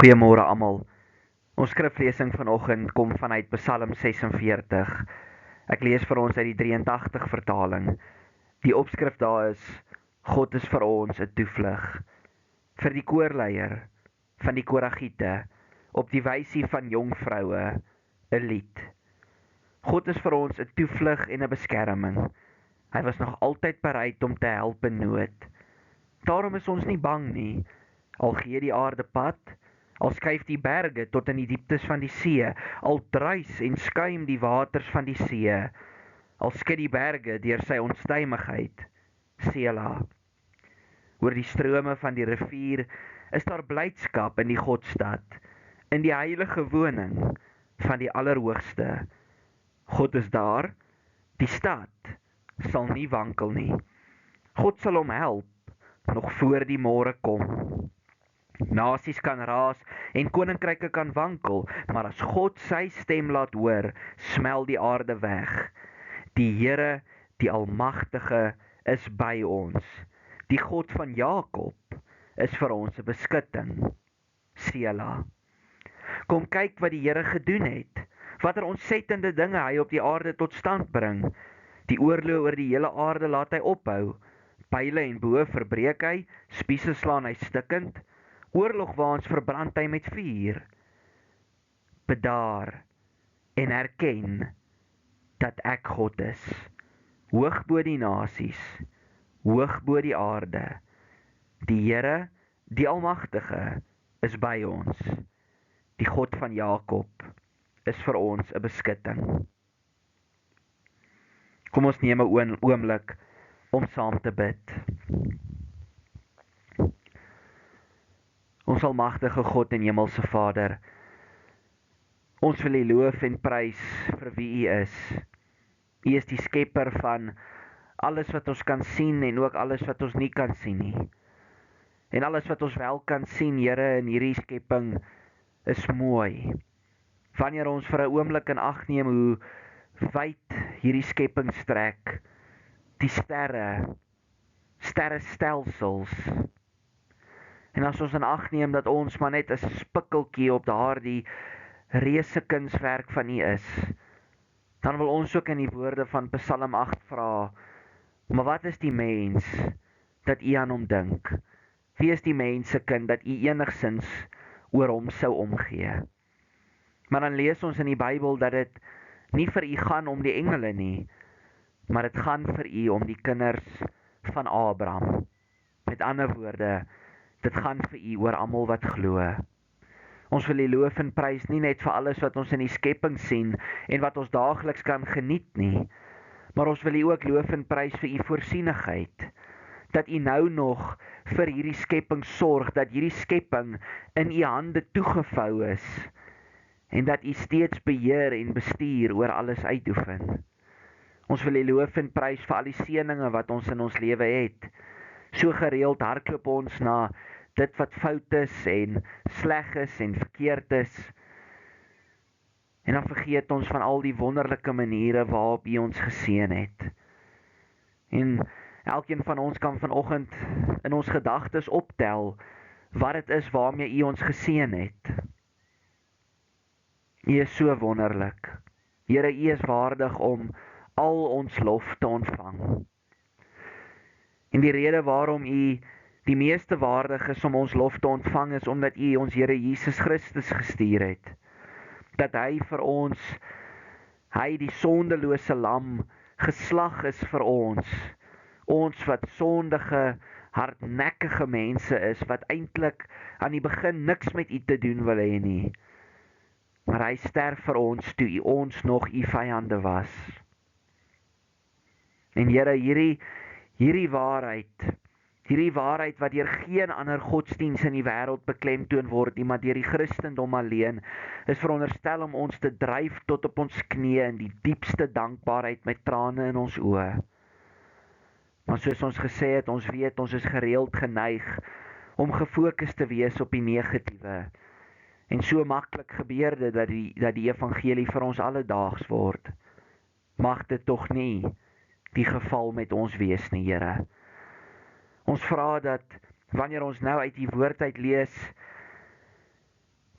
Goeiemôre almal. Ons skriflesing vanoggend kom vanuit Psalm 46. Ek lees vir ons uit die 83 vertaling. Die opskrif daar is: God is vir ons 'n toevlug. Vir die koorleier van die Koragiete, op die wysie van jong vroue, 'n lied. God is vir ons 'n toevlug en 'n beskerming. Hy was nog altyd bereid om te help in nood. Daarom is ons nie bang nie, al gee die aarde pad, al skuif die berge tot in die dieptes van die see, al druis en skuim die waters van die see, al skud die berge deur sy onstuimigheid, Sela. Oor die strome van die rivier is daar blydskap in die Godstad, in die heilige woning van die Allerhoogste. God is daar, die stad sal nie wankel nie. God sal hom help, nog voor die môre kom. Nasies kan raas en koninkryke kan wankel, maar as God sy stem laat hoor, smel die aarde weg. Die Here, die Almagtige, is by ons. Die God van Jakob is vir ons 'n beskutting. Sela. Kom kyk wat die Here gedoen het. Watter ontsettende dinge hy op die aarde tot stand bring. Die oorlog oor die hele aarde laat hy ophou. Pyle en boë verbreek hy, spiese slaan hy stikkend. Oorlogwaans verbrand hy met vuur. Bedaar en erken dat ek God is, hoog bo die nasies, hoog bo die aarde. Die Here, die Almagtige, is by ons. Die God van Jakob is vir ons 'n beskutting. Kom ons neem 'n oomblik om saam te bid. Ons almagtige God en hemelse Vader, ons wil U loof en prys vir wie U is. U is die skepper van alles wat ons kan sien en ook alles wat ons nie kan sien nie. En alles wat ons wel kan sien, Here, in hierdie skepping is mooi. Wanneer ons vir 'n oomblik in ag neem hoe wyd hierdie skepping strek, die sterrestelsels. En as ons in ag neem dat ons maar net 'n spikkeltjie op daardie reuse kunswerk van U is, dan wil ons ook in die woorde van Psalm 8 vra, maar wat is die mens dat U aan hom dink? Wie is die mensekind dat U enigsins oor hom sou omgee? Maar dan lees ons in die Bybel dat dit nie vir U gaan om die engele nie, maar dit gaan vir U om die kinders van Abraham. Met ander woorde, dit gaan vir U oor almal wat glo. Ons wil U loof en prys nie net vir alles wat ons in die skepping sien en wat ons daagliks kan geniet nie, maar ons wil U ook loof en prys vir U voorsienigheid. Dat U nou nog vir hierdie skepping sorg, dat hierdie skepping in U hande toegevou is en dat U steeds beheer en bestuur oor alles uitoefen. Ons wil U loof en prys vir al die seëninge wat ons in ons lewe het. So gereeld hardloop ons na dit wat fout is en sleg is en verkeerd is. En dan vergeet ons van al die wonderlike maniere waarop U ons geseën het. En elkeen van ons kan vanoggend in ons gedagtes optel wat dit is waarmee U ons geseën het. U is so wonderlik. Here, U is waardig om al ons lof te ontvang. En die rede waarom U die meeste waardig is om ons lof te ontvang is omdat U ons Here Jesus Christus gestuur het. Dat hy vir ons, hy die sondelose lam, geslag is vir ons. Ons wat sondige, hardnekkige mense is, wat eintlik aan die begin niks met U te doen wil hê nie. Maar hy sterf vir ons toe ons nog U vyande was. En Here, hierdie waarheid wat deur geen ander godsdiens in die wêreld beklemtoon word nie, maar deur die Christendom alleen, is veronderstel om ons te dryf tot op ons knieë in die diepste dankbaarheid met trane in ons oë. Maar soos ons gesê het, ons weet, ons is gereeld geneig om gefokus te wees op die negatiewe. En so maklik gebeur dit dat die evangelie vir ons alledaags word. Mag dit tog nie die geval met ons wees nie, Here. Ons vra dat wanneer ons nou uit die woord uit lees,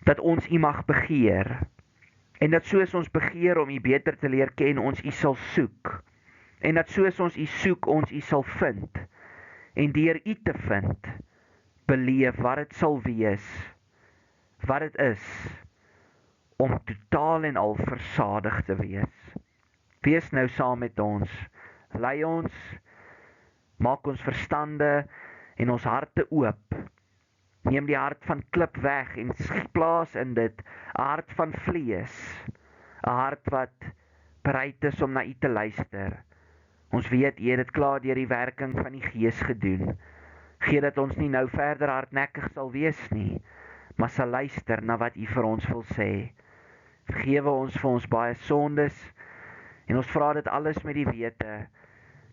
dat ons U mag begeer, en dat soos ons begeer om U beter te leer ken, ons U sal soek, en dat soos ons U soek, ons U sal vind, en deur U te vind, beleef wat dit sal wees, wat dit is, om totaal en al versadig te wees. Wees nou saam met ons, lei ons, maak ons verstande en ons harte oop. Neem die hart van klip weg en plaas in dit 'n hart van vlees, 'n hart wat bereid is om na U te luister. Ons weet U het dit klaar deur die werking van die Gees gedoen. Gee dat ons nie nou verder hardnekkig sal wees nie, maar sal luister na wat U vir ons wil sê. Vergewe ons vir ons baie sondes, en ons vra dit alles met die wete,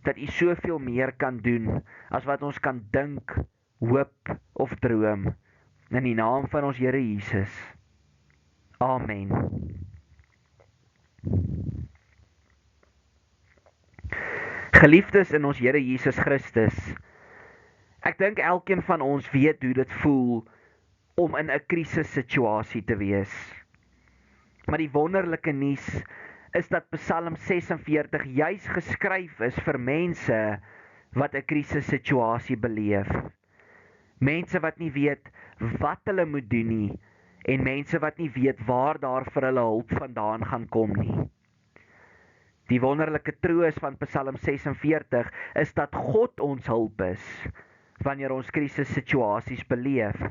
dat U soveel meer kan doen, as wat ons kan dink, hoop of droom, in die naam van ons Here Jesus. Amen. Geliefdes in ons Here Jesus Christus, ek dink elkeen van ons weet hoe dit voel om in 'n krisissituasie te wees. Maar die wonderlike nuus is dat Psalm 46 juis geskryf is vir mense wat 'n krisissituasie beleef. Mense wat nie weet wat hulle moet doen nie, en mense wat nie weet waar daar vir hulle hulp vandaan gaan kom nie. Die wonderlike troos van Psalm 46 is dat God ons hulp is, wanneer ons krisissituasies beleef.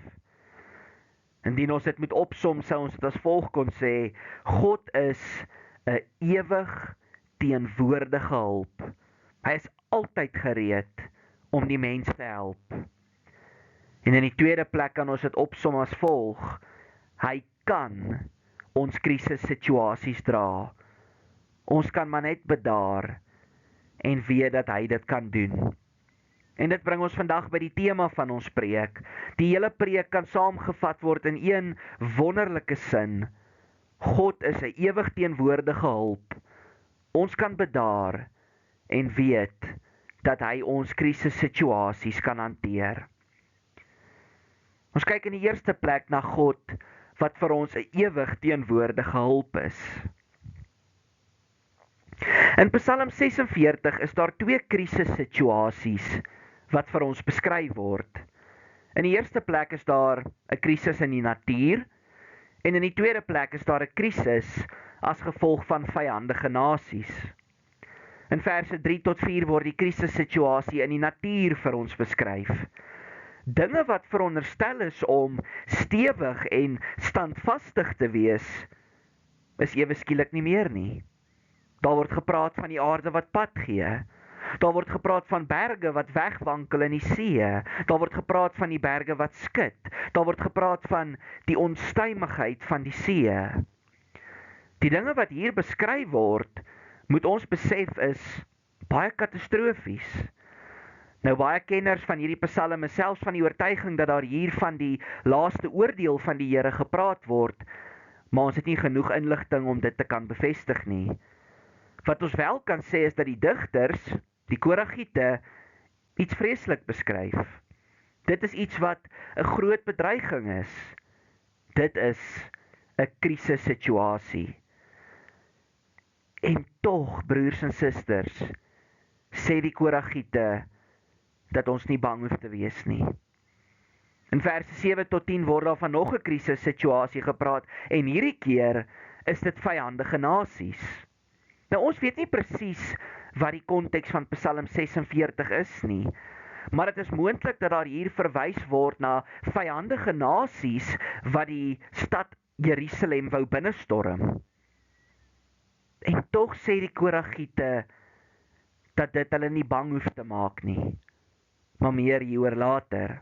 Indien ons dit moet opsom, sou ons dit as volg kon sê: God is 'n ewig teenwoordige hulp. Hy is altyd gereed om die mens te help. En in die tweede plek kan ons dit opsom as volg: hy kan ons krisissituasies dra. Ons kan maar net bedaar en weet dat hy dit kan doen. En dit bring ons vandag by die tema van ons preek. Die hele preek kan saamgevat word in een wonderlike sin: God is 'n ewig teenwoordige hulp. Ons kan bedaar en weet dat hy ons krisissituasies kan hanteer. Ons kyk in die eerste plek na God, wat vir ons 'n ewig teenwoordige hulp is. In Psalm 46 is daar 2 krisissituasies wat vir ons beskryf word. In die eerste plek is daar 'n krisis in die natuur, en in die tweede plek is daar 'n krisis as gevolg van vyandige nasies. In verse 3 tot 4 word die krisissituasie in die natuur vir ons beskryf. Dinge wat veronderstel is om stewig en standvastig te wees, is ewe skielik nie meer nie. Daar word gepraat van die aarde wat pad gee. Daar word gepraat van berge wat wegwankel in die see. Daar word gepraat van die berge wat skud. Daar word gepraat van die onstuimigheid van die see. Die dinge wat hier beskryf word, moet ons besef is baie katastrofies. Nou baie kenners van hierdie psalm is selfs van die oortuiging dat daar hier van die laaste oordeel van die Here gepraat word, maar ons het nie genoeg inligting om dit te kan bevestig nie. Wat ons wel kan sê is dat die digters, die Koragiete, iets vreeslik beskryf. Dit is iets wat 'n groot bedreiging is. Dit is 'n krisissituasie. En tog, broers en susters, sê die Koragiete dat ons nie bang hoef te wees nie. In verse 7 tot 10 word daar van nog 'n krisissituasie gepraat, en hierdie keer is dit vyandige nasies. Nou ons weet nie presies wat die konteks van Psalm 46 is nie, maar dit is moontlik dat daar hier verwys word na vyandige nasies wat die stad Jerusalem wou binnestorm. En tog sê die Koragiete dat dit hulle nie bang hoef te maak nie, maar meer hieroor later.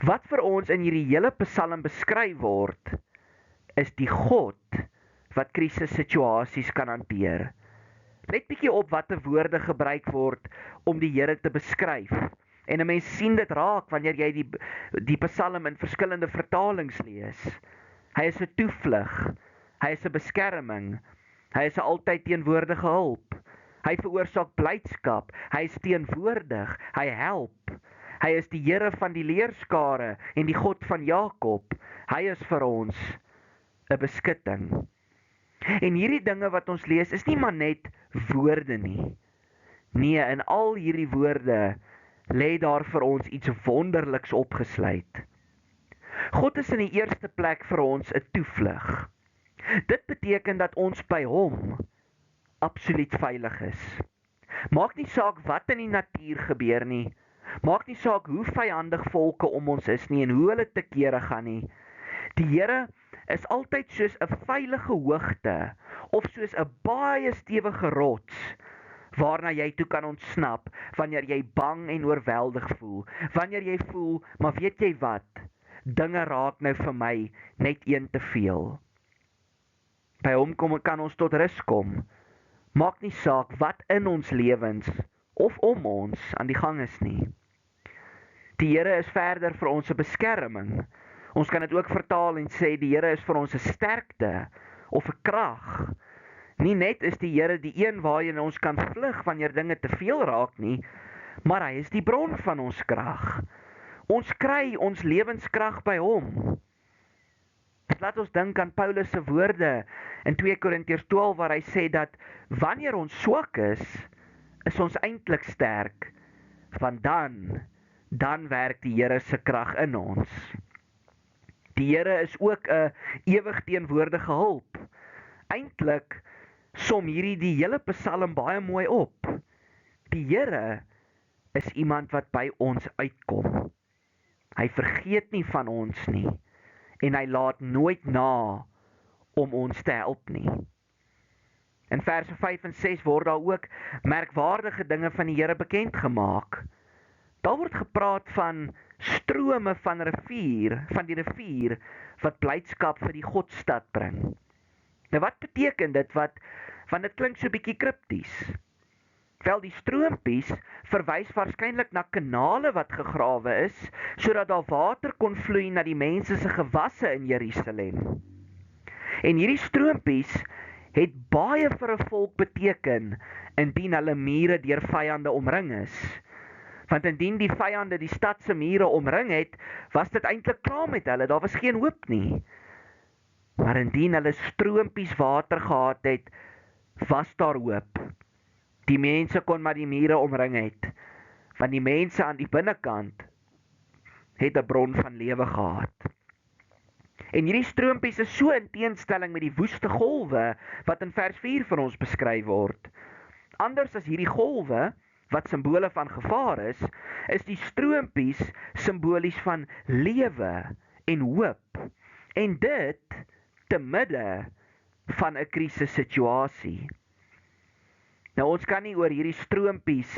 Wat vir ons in hierdie hele psalm beskryf word, is die God wat krisissituasies kan hanteer. Let bietjie op watter woorde gebruik word om die Here te beskryf. En 'n mens sien dit raak wanneer jy die psalm in verskillende vertalings lees. Hy is 'n toevlug, hy is 'n beskerming, hy is 'n altyd teenwoordige hulp. Hy veroorsaak blydskap, hy is teenwoordig, hy help. Hy is die Here van die leerskare en die God van Jakob. Hy is vir ons 'n beskutting. En hierdie dinge wat ons lees is nie maar net woorde nie. Nee, in al hierdie woorde lê daar vir ons iets wonderliks opgesluit. God is in die eerste plek vir ons 'n toevlug. Dit beteken dat ons by hom absoluut veilig is. Maak nie saak wat in die natuur gebeur nie. Maak nie saak hoe vyandig volke om ons is nie en hoe hulle te kere gaan nie. Die Here is altyd soos 'n veilige hoogte of soos 'n baie stewige rots waarna jy toe kan ontsnap wanneer jy bang en oorweldig voel. Wanneer jy voel, maar weet jy wat? Dinge raak nou vir my net een te veel. By hom kan ons tot rus kom. Maak nie saak wat in ons lewens of om ons aan die gang is nie. Die Here is verder vir ons 'n beskerming. Ons kan dit ook vertaal en sê die Here is vir ons 'n sterkte of 'n krag. Nie net is die Here die een waarheen ons kan vlug wanneer dinge te veel raak nie, maar hy is die bron van ons krag. Ons kry ons lewenskrag by hom. Laat ons dink aan Paulus se woorde in 2 Korintiërs 12 waar hy sê dat wanneer ons swak is ons eintlik sterk, want dan werk die Here se krag in ons. Die Here is ook 'n ewig teenwoordige hulp. Eintlik som hierdie die hele Psalm baie mooi op. Die Here is iemand wat by ons uitkom. Hy vergeet nie van ons nie en hy laat nooit na om ons te help nie. In verse 5 en 6 word daar ook merkwaardige dinge van die Here bekend gemaak. Daar word gepraat van strome van die rivier wat blydskap vir die Godstad bring. Nou wat beteken dit want dit klink so bietjie kripties. Wel, die stroompies verwys waarskynlik na kanale wat gegrawe is, sodat daar water kon vloei na die mense se gewasse in Jerusalem. En hierdie stroompies het baie vir 'n volk beteken, indien hulle mure deur vyande omring is. Want indien die vyande die stad se mure omring het, was dit eintlik klaar met hulle, daar was geen hoop nie. Maar indien hulle stroompies water gehad het, was daar hoop. Die mense kon maar die mure omring het, want die mense aan die binnekant het 'n bron van lewe gehad. En hierdie stroompies is so in teenstelling met die woeste golwe wat in vers 4 vir ons beskryf word. Anders as hierdie golwe wat simbole van gevaar is die stroompies simbolies van lewe en hoop. En dit te midde van 'n krisissituasie. Nou ons kan nie oor hierdie stroompies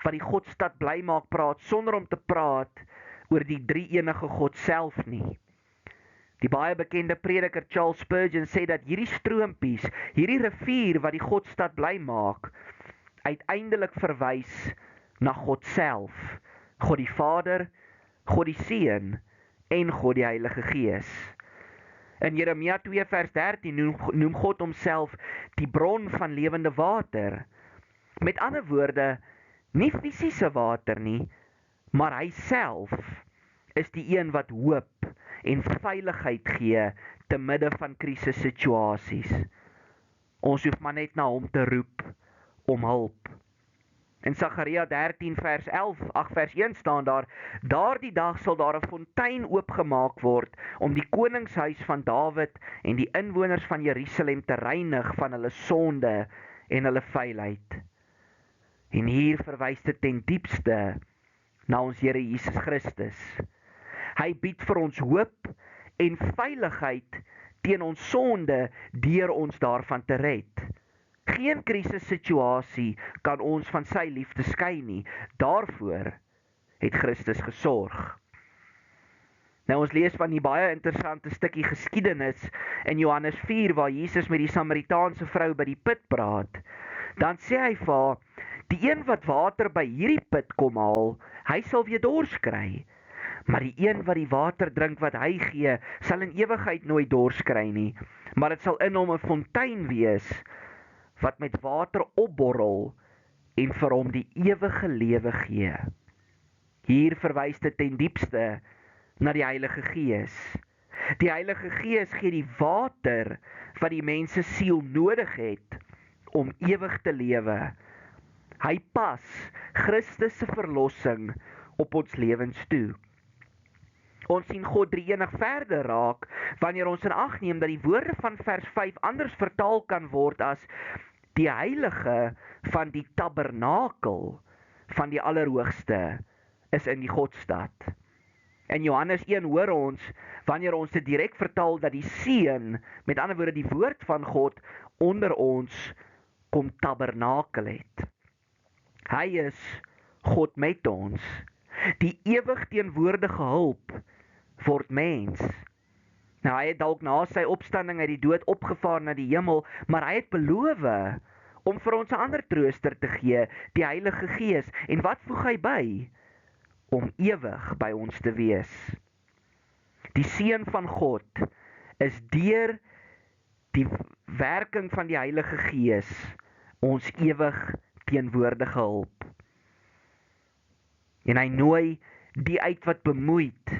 wat die Godstad bly maak praat sonder om te praat oor die drie-enige God self nie. Die baie bekende prediker Charles Spurgeon sê dat hierdie stroompies, hierdie rivier wat die Godstad bly maak, uiteindelik verwys na God self, God die Vader, God die Seun en God die Heilige Gees. In Jeremia 2 vers 13 noem God homself die bron van lewende water. Met ander woorde, nie fisiese water nie, maar hy self is die een wat hoop en veiligheid gee te midde van krisissituasies. Ons hoef maar net na hom te roep om hulp. In Sagaria 13 vers 1 staan daar, daardie dag sal daar 'n fontein oopgemaak word om die koningshuis van Dawid en die inwoners van Jerusalem te reinig van hulle sonde en hulle vuilheid. En hier verwys dit ten diepste na ons Here Jesus Christus. Hy bied vir ons hoop en veiligheid teen ons sonde deur ons daarvan te red. Geen krisissituasie kan ons van sy liefde skei nie. Daarvoor het Christus gesorg. Nou ons lees van die baie interessante stukkie geskiedenis in Johannes 4 waar Jesus met die Samaritaanse vrou by die put praat. Dan sê hy vir haar, die een wat water by hierdie put kom haal, hy sal weer dors kry. Maar die een wat die water drink wat hy gee, sal in ewigheid nooit dors kry nie, maar dit sal in hom 'n fontein wees wat met water opborrel en vir hom die ewige lewe gee. Hier verwys dit ten diepste na die Heilige Gees. Die Heilige Gees gee die water wat die mens se siel nodig het om ewig te lewe. Hy pas Christus se verlossing op ons lewens toe. Ons sien God drie-enig verder raak wanneer ons in ag neem dat die woorde van vers 5 anders vertaal kan word as die heilige van die tabernakel van die Allerhoogste is in die Godstad. In Johannes 1 hoor ons, wanneer ons dit direk vertaal, dat die Seun, met ander woorde die woord van God, onder ons kom tabernakel het. Hy is God met ons. Die ewig teenwoordige hulp word mens. Nou, hy het dalk na sy opstanding uit die dood opgevaar na die hemel, maar hy het beloof om vir ons 'n ander trooster te gee, die Heilige Gees. En wat voeg hy by? Om ewig by ons te wees. Die Seun van God is deur die werking van die Heilige Gees ons ewig teenwoordige hulp. En hy nooi die uit wat bemoeid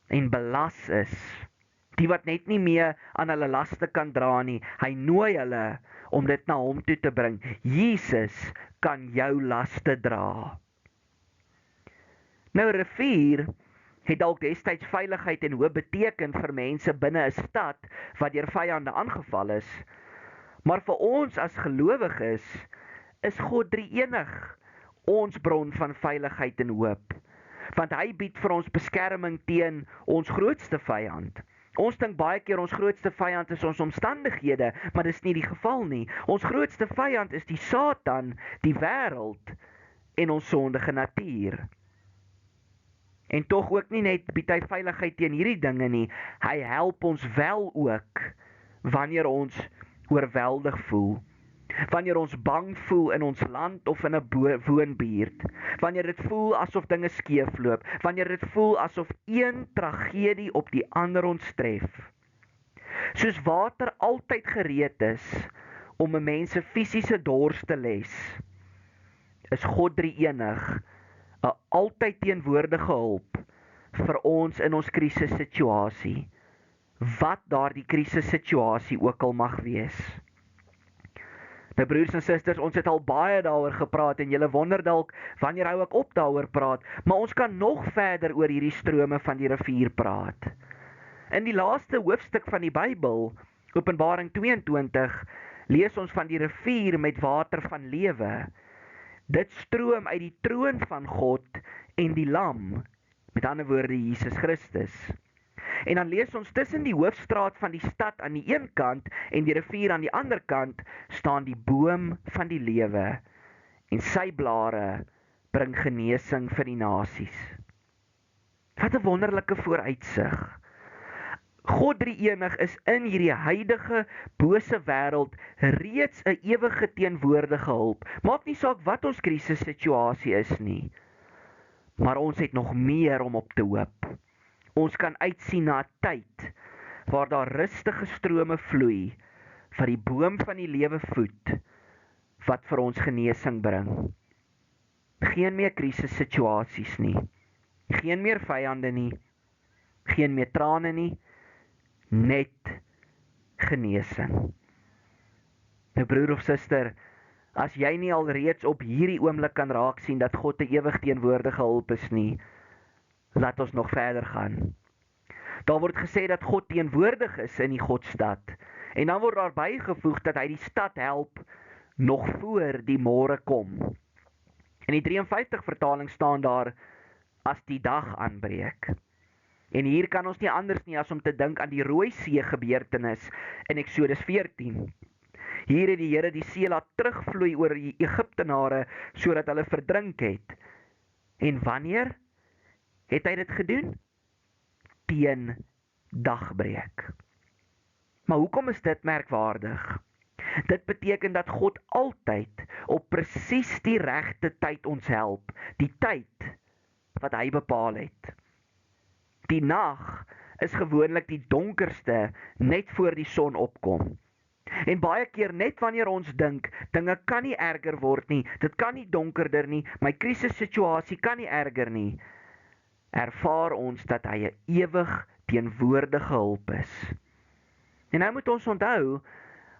en belas is, die wat net nie meer aan hulle laste kan dra nie, hy nooi hulle om dit na hom toe te bring. Jesus kan jou laste dra. Nou, 'n rivier het dalk destyds veiligheid en hoop beteken vir mense binne 'n stad wat deur vyande aangeval is. Maar vir ons as gelowiges is God drie-enig ons bron van veiligheid en hoop. Want hy bied vir ons beskerming teen ons grootste vyand. Ons dink baie keer ons grootste vyand is ons omstandighede, maar dis nie die geval nie. Ons grootste vyand is die Satan, die wêreld en ons sondige natuur. En tog ook nie net bied hy veiligheid teen hierdie dinge nie, hy help ons wel ook wanneer ons oorweldig voel. Wanneer ons bang voel in ons land of in 'n woonbuurt, wanneer dit voel asof dinge skeefloop, wanneer dit voel asof een tragedie op die ander ons tref. Soos water altyd gereed is om 'n mens se fisiese dors te les, is God drie-enig 'n altyd teenwoordige hulp vir ons in ons krisissituasie, wat daardie krisissituasie ook al mag wees. Nou broers en susters, ons het al baie daaroor gepraat en julle wonder dalk wanneer hou ek op daaroor praat, maar ons kan nog verder oor hierdie strome van die rivier praat. In die laaste hoofstuk van die Bybel, Openbaring 22, lees ons van die rivier met water van lewe. Dit stroom uit die troon van God en die Lam, met ander woorde Jesus Christus. En dan lees ons tussen die hoofstraat van die stad aan die een kant en die rivier aan die ander kant staan die boom van die lewe en sy blare bring genesing vir die nasies. Wat 'n wonderlike vooruitsig. God drie-enig is in hierdie huidige bose wêreld reeds 'n ewige teenwoordige hulp. Maak nie saak wat ons krisissituasie is nie, maar ons het nog meer om op te hoop. Ons kan uitsien na 'n tyd waar daar rustige strome vloei, wat die boom van die lewe voed, wat vir ons genesing bring. Geen meer krisissituasies nie, geen meer vyande nie, geen meer trane nie, net genesing. Nou broer of suster, as jy nie alreeds op hierdie oomblik kan raak sien dat God 'n ewig teenwoordige hulp is nie, laat ons nog verder gaan. Daar word gesê dat God teenwoordig is in die Godstad. En dan word daar bygevoeg dat hy die stad help nog voor die môre kom. In die 53 vertaling staan daar as die dag aanbreek. En hier kan ons nie anders nie as om te dink aan die Rooi See gebeurtenis in Eksodus 14. Hier het die Here die see laat terugvloei oor die Egiptenare sodat hulle verdrink het. En wanneer het hy dit gedoen? Teen dagbreek. Maar hoekom is dit merkwaardig? Dit beteken dat God altyd op presies die regte tyd ons help, die tyd wat hy bepaal het. Die nag is gewoonlik die donkerste net voor die son opkom. En baie keer net wanneer ons dink, dinge kan nie erger word nie, dit kan nie donkerder nie, my krisissituasie kan nie erger nie, ervaar ons dat hy 'n ewig teenwoordige hulp is. En nou moet ons onthou,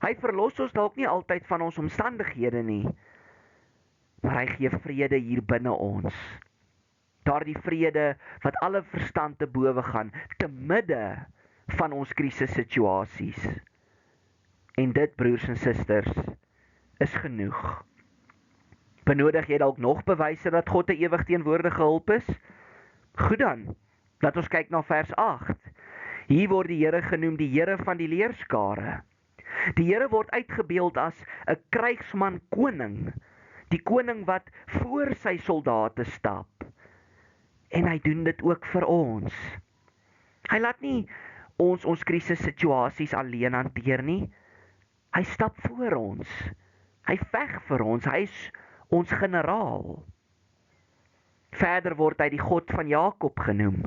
hy verlos ons dalk nie altyd van ons omstandighede nie, maar hy gee vrede hier binne ons. Daardie vrede wat alle verstand te bowe gaan, te midde van ons krisissituasies. En dit, broers en susters, is genoeg. Benodig jy dalk nog bewyse dat God 'n ewig teenwoordige hulp is? Goed dan, laat ons kyk na vers 8. Hier word die Here genoem die Here van die leerskare. Die Here word uitgebeeld as 'n krygsman koning, die koning wat voor sy soldate stap. En hy doen dit ook vir ons. Hy laat nie ons krisissituasies alleen hanteer nie. Hy stap voor ons. Hy veg vir ons. Hy is ons generaal. Verder word hy die God van Jakob genoem.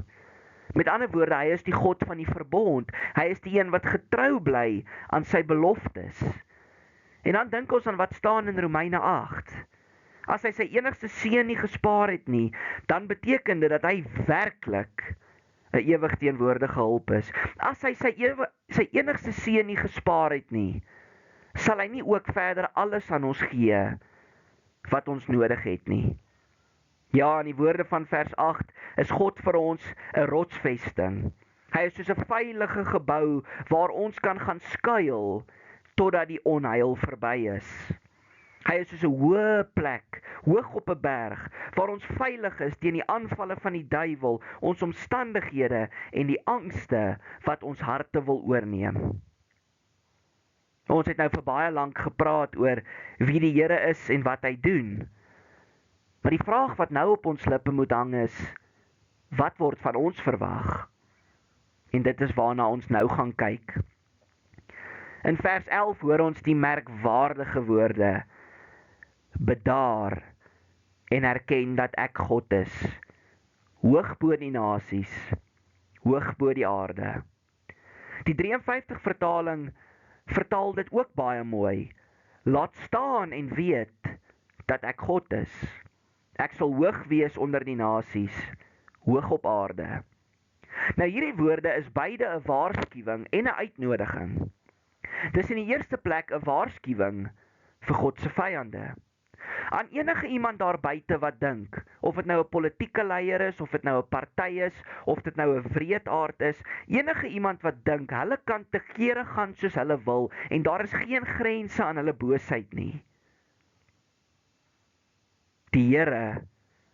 Met ander woorde, hy is die God van die verbond. Hy is die een wat getrou bly aan sy beloftes. En dan dink ons aan wat staan in Romeine 8. As hy sy enigste seun nie gespaar het nie, dan beteken dit dat hy werklik 'n ewig teenwoordige hulp is. As hy sy enigste seun nie gespaar het nie, sal hy nie ook verder alles aan ons gee wat ons nodig het nie. Ja, in die woorde van vers 8 is God vir ons 'n rotsvesting. Hy is soos 'n veilige gebou waar ons kan gaan skuil totdat die onheil verby is. Hy is soos 'n hoë plek, hoog op 'n berg, waar ons veilig is teen die aanvalle van die duiwel, ons omstandighede en die angste wat ons harte wil oorneem. Ons het nou vir baie lank gepraat oor wie die Here is en wat hy doen. Maar die vraag wat nou op ons lippe moet hang is, wat word van ons verwag? En dit is waarna ons nou gaan kyk. In vers 11 hoor ons die merkwaardige woorde, bedaar en erken dat ek God is, hoog bo die nasies, hoog bo die aarde. Die 53 vertaling vertaal dit ook baie mooi. Laat staan en weet dat ek God is. Ek sal hoog wees onder die nasies, hoog op aarde. Nou hierdie woorde is beide 'n waarskuwing en 'n uitnodiging. Dis in die eerste plek 'n waarskuwing vir God se vyande. Aan enige iemand daar buite wat dink, of dit nou 'n politieke leier is, of dit nou 'n party is, of dit nou 'n wreedaard is, enige iemand wat dink, hulle kan te kere gaan soos hulle wil, en daar is geen grense aan hulle boosheid nie. Die Here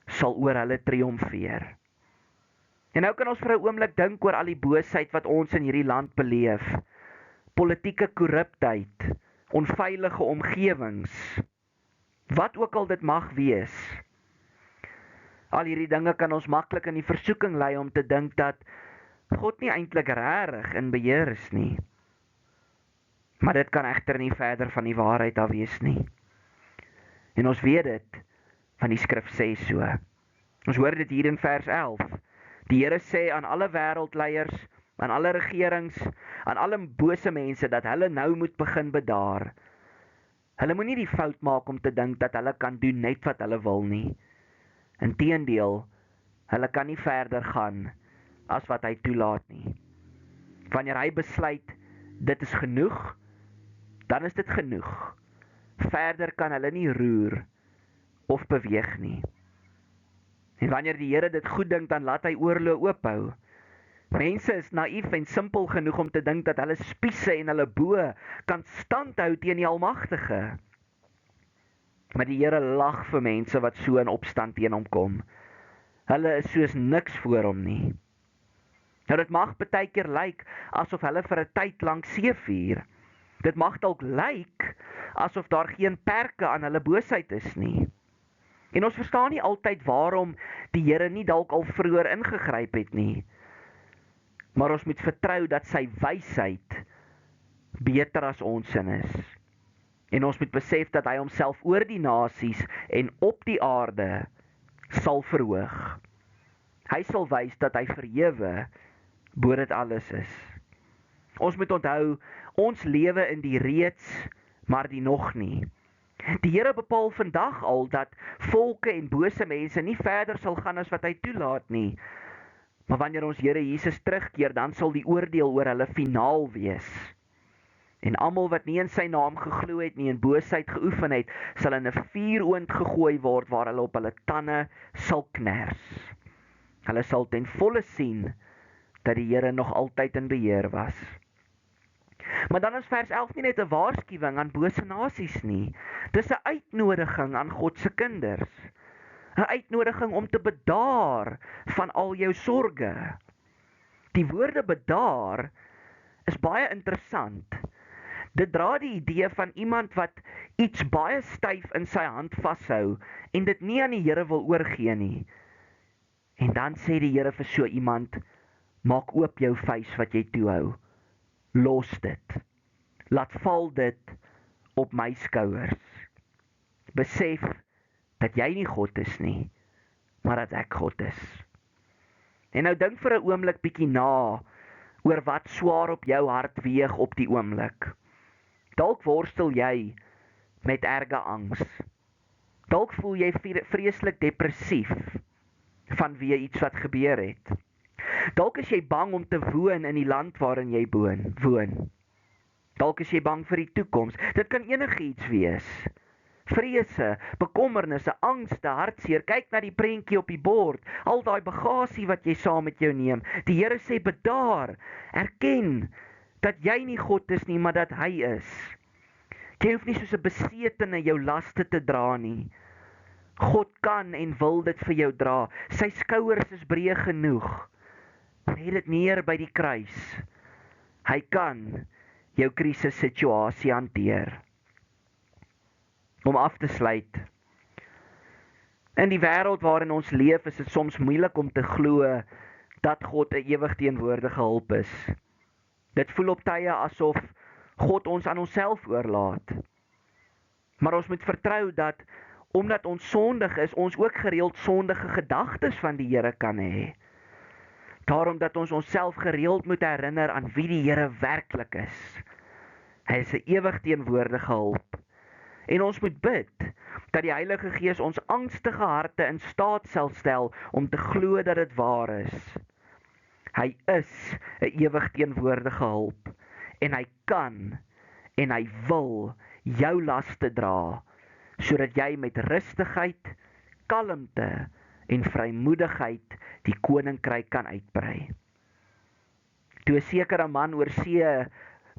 sal oor hulle triomfeer. En nou kan ons vir 'n oomblik dink oor al die boosheid wat ons in hierdie land beleef. Politieke korruptheid, onveilige omgewings, wat ook al dit mag wees. Al hierdie dinge kan ons maklik in die versoeking lei om te dink dat God nie eintlik regtig in beheer is nie. Maar dit kan egter nie verder van die waarheid af wees nie. En ons weet dit, want die skrif sê so. Ons hoor dit hier in vers 11. Die Here sê aan alle wêreldleiers, aan alle regerings, aan alle bose mense dat hulle nou moet begin bedaar. Hulle moenie die fout maak om te dink dat hulle kan doen net wat hulle wil nie. Inteendeel, hulle kan nie verder gaan as wat hy toelaat nie. Wanneer hy besluit, dit is genoeg, dan is dit genoeg. Verder kan hulle nie roer of beweeg nie. En wanneer die Here dit goed dink, dan laat hy oorloë oophou. Mense is naïef en simpel genoeg om te dink dat hulle spiese en hulle boë kan standhou teen die Almagtige. Maar die Here lag vir mense wat so in opstand teen hom kom. Hulle is soos niks voor hom nie. Nou dit mag baie keer lyk asof hulle vir 'n tyd lank seevier. Dit mag dalk lyk asof daar geen perke aan hulle boosheid is nie. En ons verstaan nie altyd waarom die Here nie dalk al vroeër ingegryp het nie. Maar ons moet vertrou dat sy wysheid beter as ons sin is. En ons moet besef dat hy homself oor die nasies en op die aarde sal verhoog. Hy sal wys dat hy verhewe bo dit alles is. Ons moet onthou, ons lewe in die reeds, maar die nog nie. Die Here bepaal vandag al dat volke en bose mense nie verder sal gaan as wat hy toelaat nie. Maar wanneer ons Here Jesus terugkeer, dan sal die oordeel oor hulle finaal wees. En almal wat nie in sy naam geglo het nie en boosheid geoefen het, sal in 'n vuuroond gegooi word waar hulle op hulle tande sal kners. Hulle sal ten volle sien dat die Here nog altyd in beheer was. Maar dan is vers 11 nie net 'n waarskuwing aan bose nasies nie. Dis 'n uitnodiging aan God se kinders. 'n Uitnodiging om te bedaar van al jou sorge. Die woorde bedaar is baie interessant. Dit dra die idee van iemand wat iets baie styf in sy hand vashou en dit nie aan die Here wil oorgee nie. En dan sê die Here vir so iemand, maak oop jou vuis wat jy toehou. Los dit. Laat val dit op my skouers. Besef dat jy nie God is nie, maar dat ek God is. En nou dink vir 'n oomblik bietjie na oor wat swaar op jou hart weeg op die oomblik. Dalk worstel jy met erge angs. Dalk voel jy vreeslik depressief vanweë iets wat gebeur het. Dalk is jy bang om te woon in die land waarin jy woon. Dalk is jy bang vir die toekoms. Dit kan enigiets wees. Vrese, bekommernisse, angste, hartseer. Kyk na die prentjie op die bord. Al daai bagasie wat jy saam met jou neem. Die Here sê bedaar. Erken dat jy nie God is nie, maar dat hy is. Jy hoef nie soos 'n besetene jou laste te dra nie. God kan en wil dit vir jou dra. Sy skouers is breë genoeg. Lê dit neer by die kruis. Hy kan jou krisissituasie hanteer. Om af te sluit. In die wêreld waarin ons leef, is dit soms moeilik om te glo dat God 'n ewig teenwoordige hulp is. Dit voel op tye asof God ons aan onsself oorlaat. Maar ons moet vertrou dat, omdat ons sondig is, ons ook gereeld sondige gedagtes van die Here kan hê. Daarom dat ons onsself gereeld moet herinner aan wie die Here werklik is. Hy is 'n ewig teenwoordige hulp. En ons moet bid dat die Heilige Gees ons angstige harte in staat sal stel om te glo dat dit waar is. Hy is 'n ewig teenwoordige hulp en hy kan en hy wil jou laste dra sodat jy met rustigheid, kalmte en vrymoedigheid die koninkryk kan uitbrei. Toe 'n sekere man oor see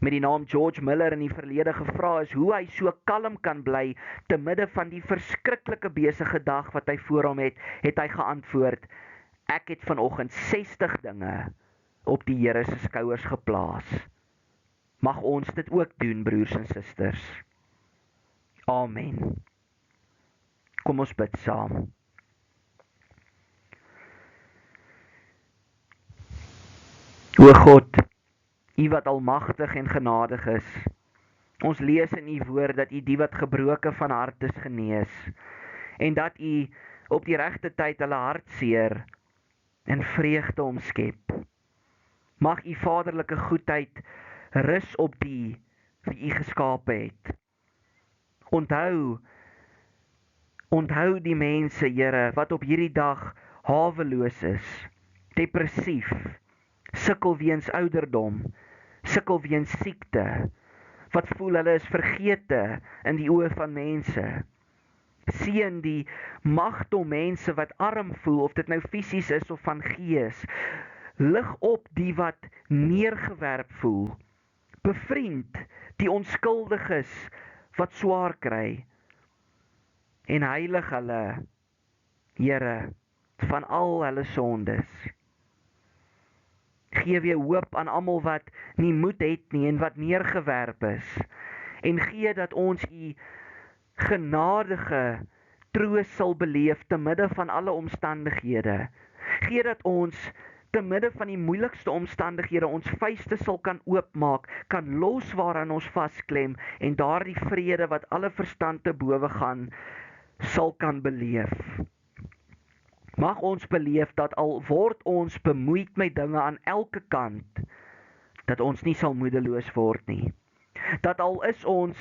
met die naam George Miller in die verlede gevra is hoe hy so kalm kan bly te midde van die verskriklike besige dag wat hy voor hom het hy geantwoord: ek het vanoggend 60 dinge op die Here se skouers geplaas. Mag ons dit ook doen, broers en susters. Amen. Kom ons bid saam. O God, U wat almagtig en genadig is, ons lees in U woord dat U die wat gebroke van hart is genees, en dat U op die regte tyd hulle hartseer in vreugde omskep. Mag U vaderlike goedheid rus op die wie U geskape het. Onthou die mense, Here, wat op hierdie dag haweloos is, depressief, sukkel weens ouderdom, sukkel weens siekte, wat voel hulle is vergete in die oë van mense. Seën die magdom mense wat arm voel, of dit nou fisies is of van gees. Lig op die wat neergewerp voel. Bevriend die onskuldiges wat swaar kry. En heilig hulle, Here, van al hulle sondes. Gee weer hoop aan almal wat nie moed het nie en wat neergewerp is. En gee dat ons U genadige troos sal beleef te midde van alle omstandighede. Gee dat ons te midde van die moeilikste omstandighede ons vuiste sal kan oopmaak, kan los waaraan ons vasklem en daardie vrede wat alle verstand te bowe gaan, sal kan beleef. Mag ons beleef dat al word ons bemoeid met dinge aan elke kant, dat ons nie sal moedeloos word nie. Dat al is ons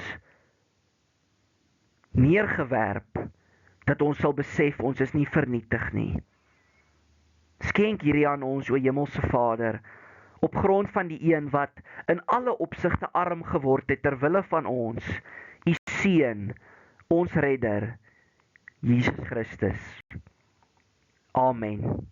neergewerp, dat ons sal besef ons is nie vernietig nie. Skenk hierdie aan ons, o Hemelse Vader, op grond van die een wat in alle opsigte arm geword het ter wille van ons, u seun, ons redder, Jesus Christus. Amen.